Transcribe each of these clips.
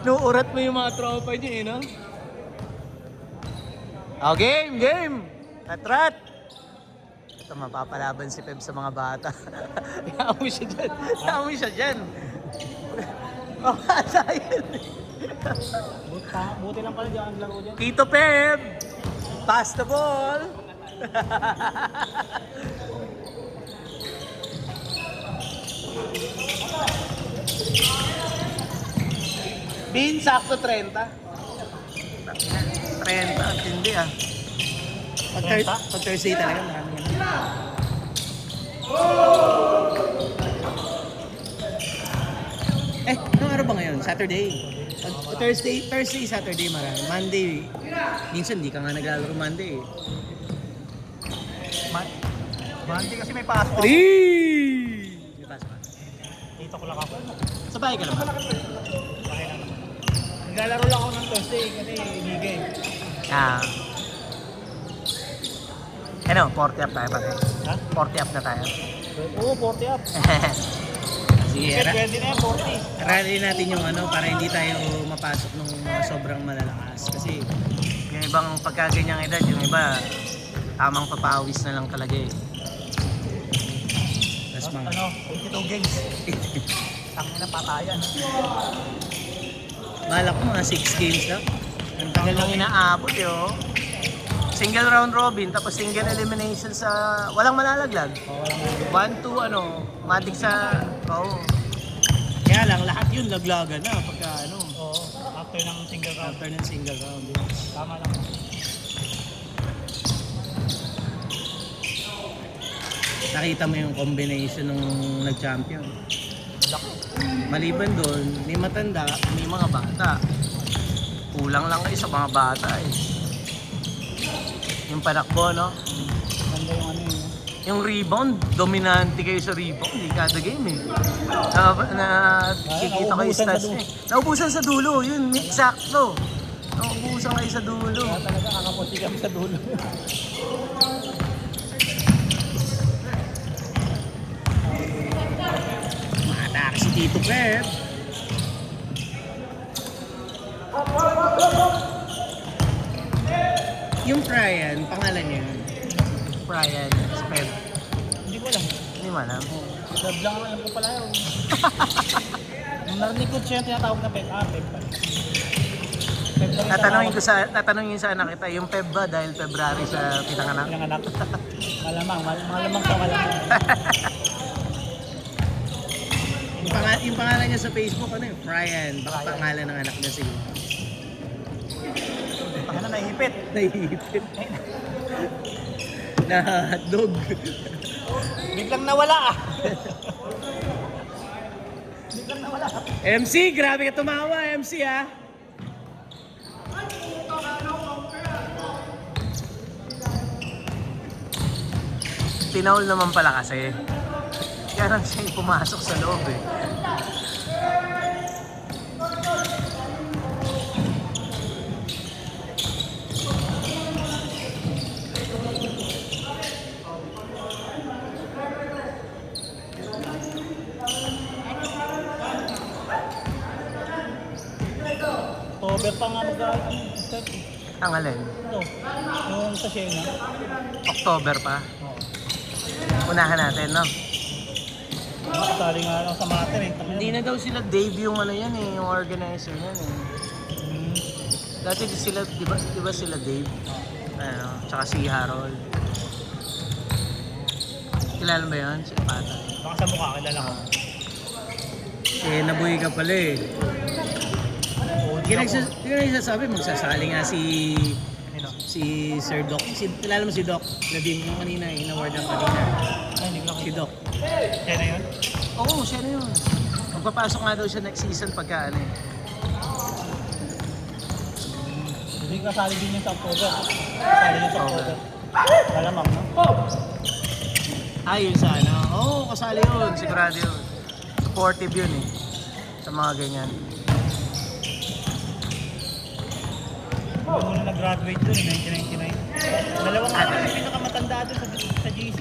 Nuurat mo yung mga tropa niyo eh, no? Oh, game, game! Rat-rat! Ito, mapapalaban si Peb sa mga bata. Hayaan mo siya dyan. Hayaan mo siya dyan. Mabata yun. Buti lang pala dyan ang laro dyan. Tito Peb! Pass the ball! Bin, sakto 30. 30, hindi ah. Pag Thursday talaga, marami yan. Anong araw ba ngayon? Saturday. Pag Thursday, Saturday marami. Monday, minsan di ka nga naglalaro Monday eh. Monday kasi may pasok. 3! May pasok ka. Dito ko lang ako. Sa bahay ka naman? Bakit lang naman. Naglalaro lang ako ng Thursday kasi liga eh. Ano, 40 up tayo pare. Ha? 40 up na tayo. Oo, 40 up. Sige, Pwede na yan, 40. aralin natin yung ano para hindi tayo mapasok ng mga sobrang malalakas. Kasi yung ibang pagkaganyang edad, yung iba tamang papawis na lang talaga eh. Tapos mga... Ano, 82 games. Tangin na patayan. Bala ko mga 6 games lang. Ang tagal lang inaabot eh oh. Single round robin, tapos single elimination sa... Walang malalaglag. 1-2 ano, matik sa... Oo. Kaya lang, lahat yun laglagan na pagka ano. Oo, after ng single round. After ng single round. Tama lang. Nakita mo yung combination ng nag-champion. Maliban doon, may matanda, may mga bata. Kulang lang kayo sa mga bata eh. Yung panakbo, no? Ganda yung ano yun. Yung rebound, dominante kayo sa rebound, di kada game eh. Kikita kayo stats eh. Naubusan sa dulo, yun, eksakto. Naubusan kayo sa dulo. Kaya talaga kakapunti kami sa dulo. Matake si Tito Pep. Yung Brian, pangalan niya yun. Brian, si Pep. Hindi ko alam. Hindi mo alam. Dab lang alam ko pala yun. Nung narinig ko siya tinatawag na Pep. Pep pa. Pep lang Tatanungin sa anak kita, yung Pep ba dahil February siya pinanganak? yung anak. Malamang sa malamang. Yung pangalan niya sa Facebook, ano yun? Brian. Baka pangalan ng anak niya siguro. Ano, nahihipit. Nahihipit. Na hotdog. Biglang nawala ah. Biglang nawala. MC, grabe ka tumawa, MC ha. Tinaul naman pala kasi. Kaya lang siya yung pumasok sa loob eh. October pa nga mag-start. Ang alin? Ito. Yung sa Shena. October pa. Oo. Unahan natin, no? Nakasali nga lang sa mater eh. Hindi na daw sila Dave yung ano yan eh, yung organizer yan eh. Dati sila, di ba sila Dave? Ano, tsaka si Harold. Kilala ba yun? Si Pata. Baka sa mukha kilala ko. Eh, nabuhay ka pala eh. OG ako. Yung nagsasabi, magsasali nga si Sir Doc. Kilala mo si Doc? Nadim yung kanina, in-award ng kanina. Ay, hindi ko lang Si Doc. Siya na yun? Oo, siya na yun. Magpapasok nga daw siya next season pagka ano eh. Hindi kasali din yung sa October. Kasali din sa October. Malamang, no? Yun sa ano. Oo, kasali yun. Sigurado yun. Supportive yun eh. Sa mga ganyan. Ako muna nag-graduate doon, 1999. Dalawang ano yung pinakamatanda doon sa GC.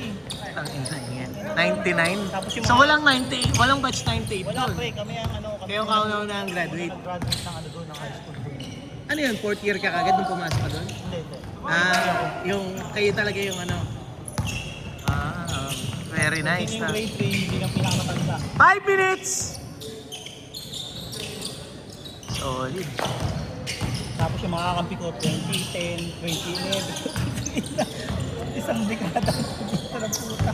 Ang ina yan. 99? Tapos yung So walang 98, walang batch 98 Wala doon. pre, kami ang ano, Kaya ako na ang graduate. Nag-graduate ng ano doon, ng high school doon. Ano yun, 4th year ka kagad nung pumasok ka doon? Hindi. Yung kayo talaga yung ano. Very nice Yung na. grade 3, hindi kang pinakamatanda. 5 minutes! Solid. Tapos yung mga kakampi ko, 2010, 2011. Isang dekada. Puta ng puta.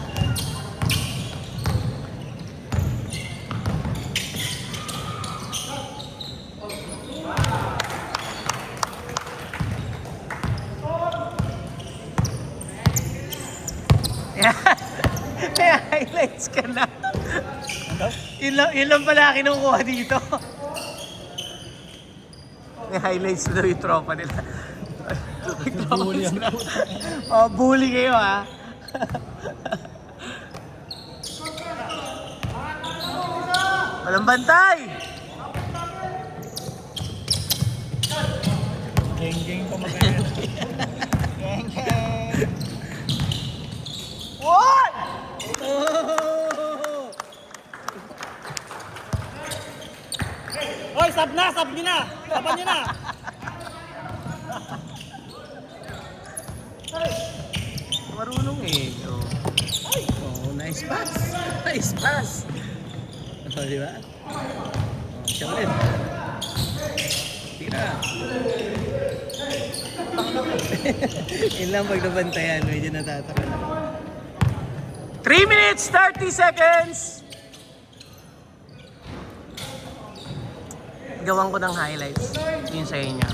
May highlights ka na. Ano? Yun lang pala kinukuha dito. May highlights na daw yung tropa nila. Bully ang Oh, bully kayo ha. Walang bantay! Geng-geng pa mag-ayan. Geng-geng. What? Oh! Hoy, sab na! Sab nyo na! Saban nyo na! Marunong eh. Oh, nice pass. Nice pass. Oh, di ba? Oh, siya ulit. Tira. Yun lang pag nabantayan, medyo natataka na. 3 minutes, 30 seconds! Gawan ko ng highlights. Yun sa inyo.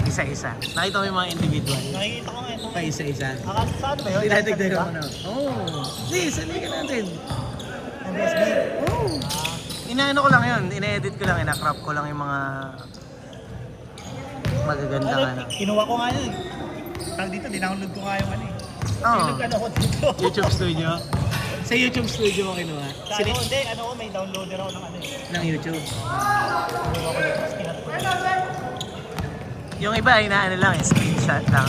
Isa-isa. Nakita mo yung mga individual. Nakikita ko nga ito. Pa isa-isa. Saan ba yun? Tinatagdag ko na. Oh. Sige, salikan natin. Ang USB. Oh. Inaano ko lang yun. Ina-edit ko lang. Ina-crop ko lang yung mga magaganda ano. Kinuha ko nga yun. Tag dito, dinownload ko nga yung ano eh. Oh. Nag-ano ko dito. YouTube Studio. Sa YouTube Studio mo kinuha. Sa ano, hindi, ano ko, may downloader ako ng ano eh. Ng YouTube. Kinuha ko dito, skinat ko. Yung iba, inaano lang, screenshot lang.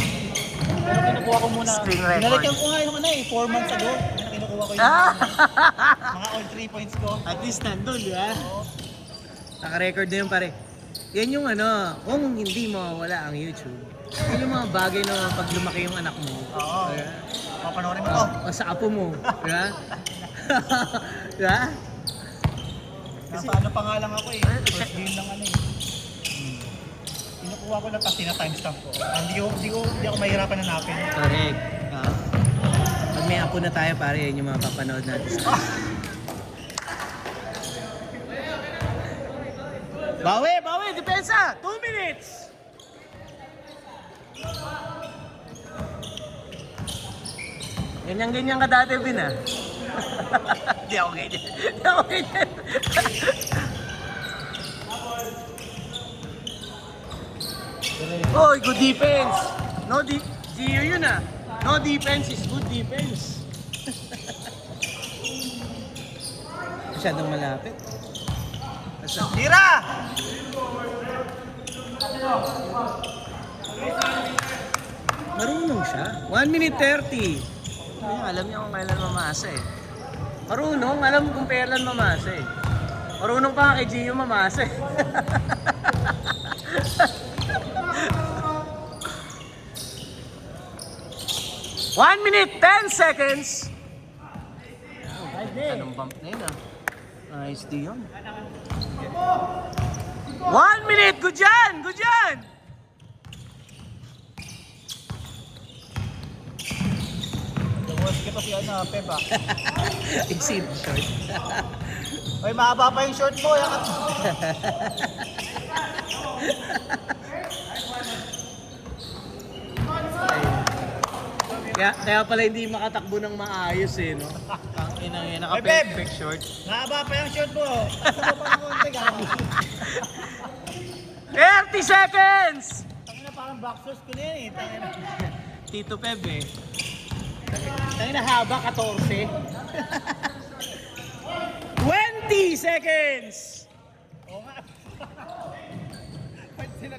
Pero kinukuha ko muna. Screen record. Pinalikan ko nga yung ano eh, 4 months ago. Kaya kinukuha ko yung mga all 3 points ko. At least nandun, di ba? Oo. Naka-record na yun pare. Yan yung ano, kung hindi mo wala ang YouTube. Yun yung mga bagay na pag lumaki yung anak mo. Oo. Diba? Papanoorin mo to. O sa apo mo. Diba? Diba? Kasi ano pa nga lang ako eh. First game lang ano eh. Kinukuha ko lang tapos tina-timestamp ko. Hindi ako mahirapan hanapin. Correct. Pag may apo na tayo pare, yan yung mga papanood natin sa Bawi! Depensa! 2 minutes! Ganyan ka dati, Bin, ah. Di ako ganyan. Oy, good defense! No Gio yun, ah. No defense is good defense. Masyadong malapit. Tira! Marunong siya. 1 minute 30. Alam niya kung kailan mamasa eh. Marunong, alam kung kailan mamasa eh. Marunong pa kay Gio mamasa eh. One minute, 10 seconds. Anong bump na yun ah. Nice di yun. 1 minute, good yan! Lumus kita si ano, Pep ah. Exit short. Hoy, mahaba pa yung short mo. Yakat. Kaya pala hindi makatakbo ng maayos eh, no? Tangina yan, naka-perfect short. Mahaba pa yung short mo. Asa mo pa ng konti, gabi. 30 seconds! Tangina parang boxers ko na yan eh. Tangina. Tito Peb eh. Tangina haba, 14. 20 seconds! Oo nga.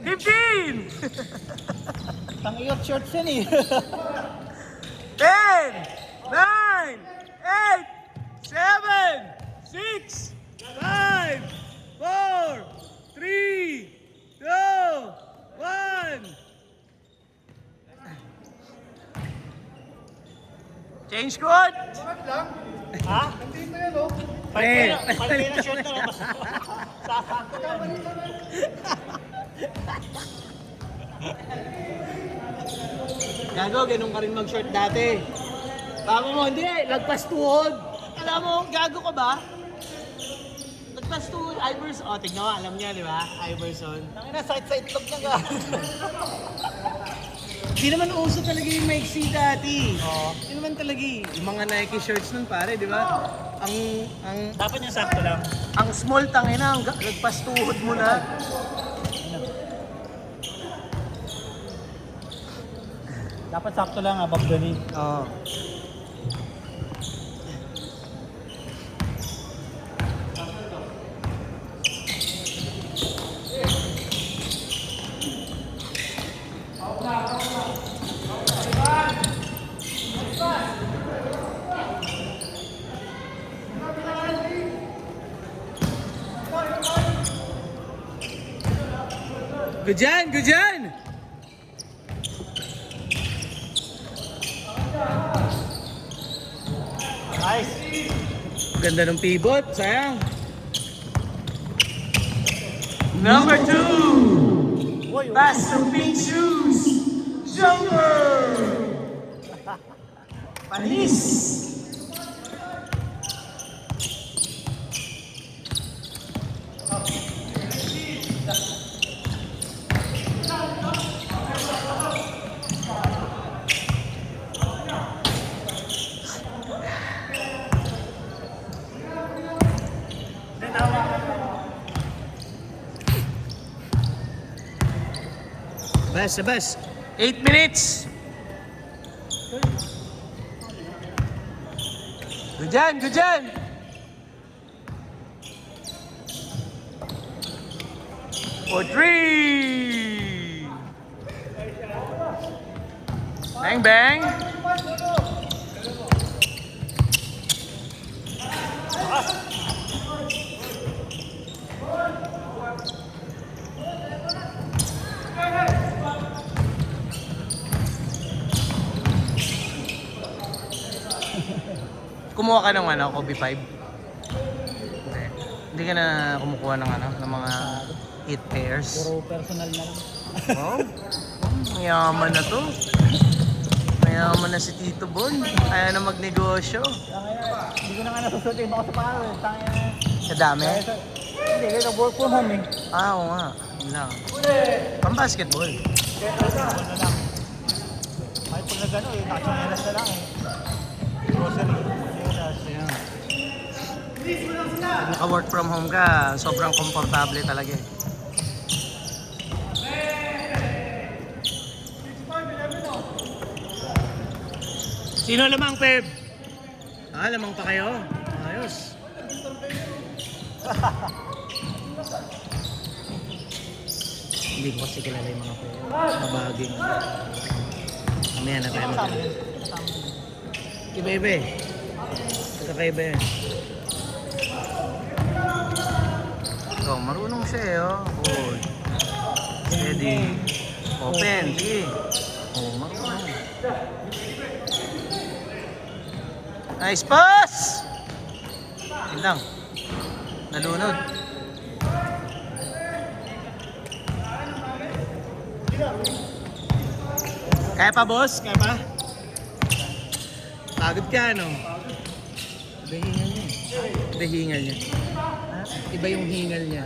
15! Tangiyot shorts yan eh. 10, 9, 8, 7, 6, 5, 4, 3, 2, 1, 4, 3, 2, 1. Change squad! Ha? Eh, Palpay na short na lang. Sasakto yan. Gago, ganun ka rin mag-short dati. Tama mo, hindi, lagpas tuhod. Alam mo, gago ka ba? Lagpas tuhod, Iverson. O, tignan mo, alam niya, di ba? Iverson. Nangina, sa itlog niya ka. Hindi naman uso talaga yung maiksi dati. Oo. Hindi naman talaga yung mga Nike shirts nun pare, di ba? Ang Dapat yung sakto lang. ang small tangina, ang lagpas tuhod mo na. Dapat sakto lang, above the knee. Oo. Good dyan, good dyan! Nice. Ganda ng pivot, sayang. Number 2, Uy, pass to pink shoes, jumper! Panis! Best, the best. 8 minutes. Good dyan, good dyan. For 3. Bang, bang. Kumuha ka ng ano, Kobe 5? Hindi ka na kumukuha ng ano, ng mga hit pairs. puro personal na lang. Wow, mayaman na to. Mayaman na si Tito Bon. Kaya na magnegosyo. Tangina, hindi ko na nga nasusunod yung baka sa paro. Tangina. Sa dami? Hindi, kaya work from home eh. Ah, oo nga. Yun lang. Pang-basketball. Ano na lang. Kahit pag nag-ano eh, nakachinelas na lang eh. Grocery. Chinelas. Pag naka-work from home ka, sobrang komportable talaga eh. Sino lamang, Peb? Ah, lamang pa kayo? Ayos. Hindi ko kasi kilala yung mga Peb. Mabaging. Mamaya na tayo mag- Iba-iba eh. Kakaiba eh. Oh, marunong siya eh, oh. Good. Steady. Open. Sige. Oh, marunong. Nice pass! Yun lang. Nalunod. Kaya pa, boss? Kaya pa? Pagod ka, no? Iba yung hingal niya. Iba yung hingal niya. Iba yung hingal niya.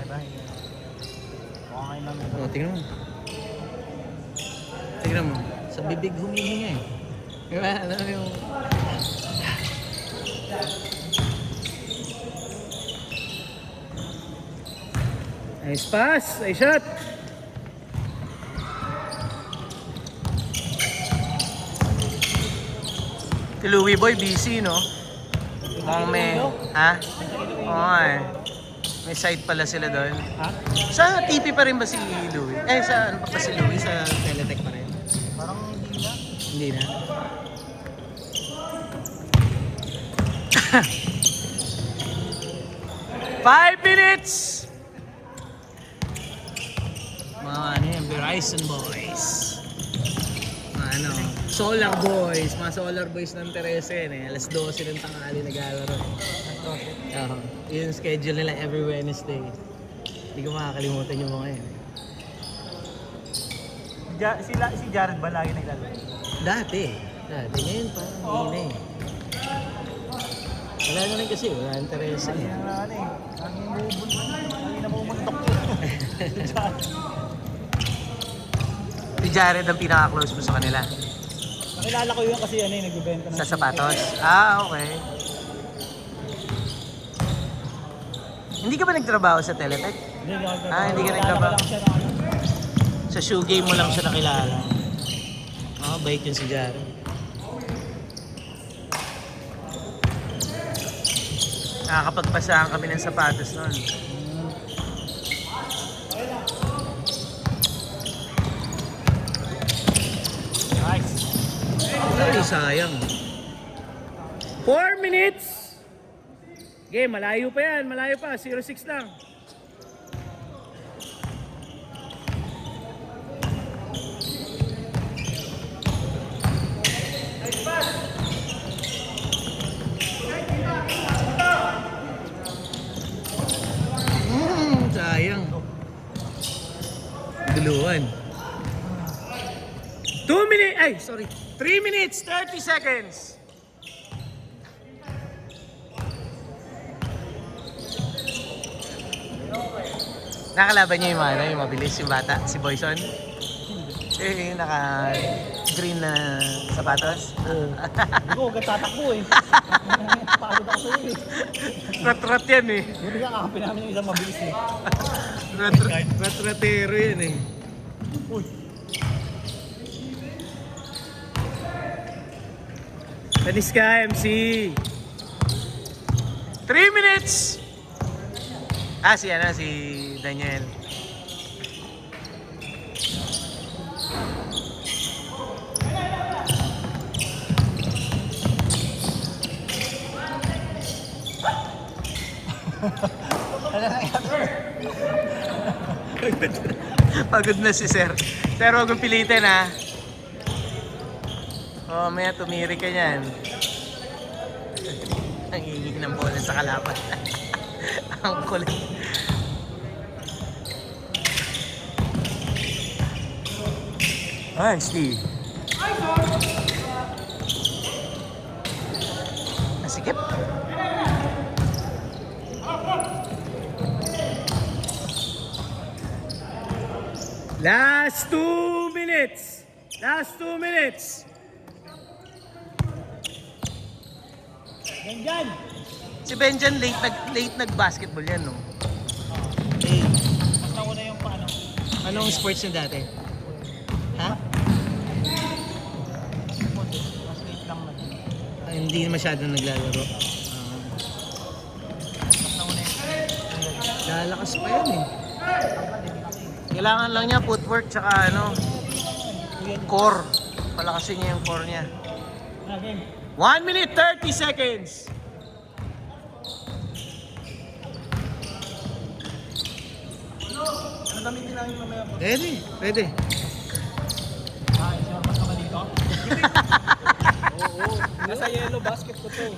Okay lang. O, tingnan mo. Tingnan mo. Sa bibig humihinga eh. Diba? Ano yung... Nice pass! Nice shot! Si Louie Boy busy, no? Mukhang may... Ha? Oo eh. May site pala sila doon. Ha? Sa TP pa rin ba si Louie? Eh, sa ano pa si Louie? Sa Teletech pa rin? Parang hindi na. Hindi na. Five minutes! Mga ano yan, Verizon Boys. Mga ano, Solar Boys. Mga Solar Boys ng Teresa yan eh. Alas 12 ng tanghali naglalaro. Oo. Yun yung schedule nila every Wednesday. Hindi ko makakalimutan yung mga yan. Si Jared ba lagi naglalaro? Dati. Ngayon pa. Hindi na eh. Wala na rin kasi. Wala ng Teresa eh. Lagi na bumundok Si Jared ang pinaka-close mo sa kanila. Nakilala ko yun kasi nagbibenta ng Sa sapatos? Ah, okay. Hindi ka ba nagtrabaho sa Teletech? Hindi ka nagtrabaho. Sa shoe game mo lang siya nakilala. Bait yun si Jared. Nakakapagpasahan kami ng sapatos noon. Nice. Ay, sayang. 4 minutes! Okay, malayo pa yan. Malayo pa. 0-6 lang. Sayang. Duluan. 2 minutes, 3 minutes, 30 seconds. Nakalaban niya yung mga, yung mabilis, yung bata, si Boyson. Yung naka-green na sapatos. Oo. Hindi ko, huwag tatakbo eh. Pagod ako sa'yo eh. Rat-rat yan eh. Buti ka kakapin namin yung isang mabilis eh. Rat-ratero yan eh. Uy. Tanis ka, MC. 3 minutes! Si Daniel. Pagod na si Sir. Sir, huwag mong pilitin ha. Maya tumiri ka niyan. Ang hingig ng bola sa kalaban. Ang kulit. Steve. Nasikip. Last 2 minutes. Last 2 minutes. Ganyan. Si Benjan late nag-basketball yan, no? Mas nauna yung paano. Anong sports niya dati? Ha? Mas late lang na. Hindi masyadong naglalaro. Mas nauna yung Lalakas pa yan eh. Kailangan lang niya footwork tsaka core. Palakasin niya yung core niya. game. 1 minute 30 seconds. Ano gamitin namin mamaya po? Pwede. Isang mas naman dito? Oo. Nasa yellow basket ko to.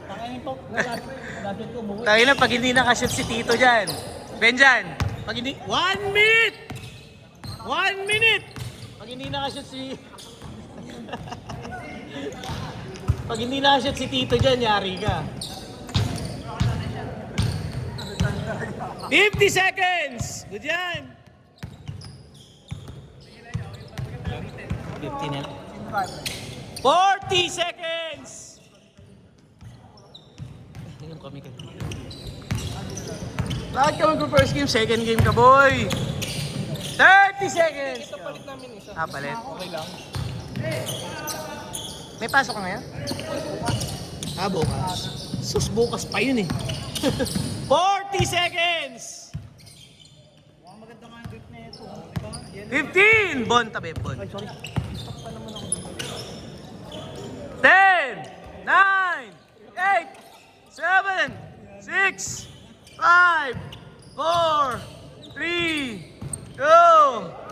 Tangayin po. Basket ko buhay. Tayo na pag hindi nakashoot si Tito dyan. Benjan, pag hindi... 1 minute! 1 minute! Pag hindi nakashoot si... Pag hindi nakashoot si Tito dyan, yari ka. 50 seconds! Good yan! 50 na lang. 40 seconds! Ayun kami ka. Bakit ka mag-first game? Second game ka, boy! 30 seconds! Ito palit namin isa. Palit. Okay lang. May pasok ka ngayon? Bukas. Sus, bukas pa yun eh. 40 seconds! Mukhang maganda nga yung grip na ito. Diba? 15! Bon, tabi, Bon. Ay, sorry. Stop pa naman ako. 10, 9, 8, 7, 6, 5, 4, 3, Go!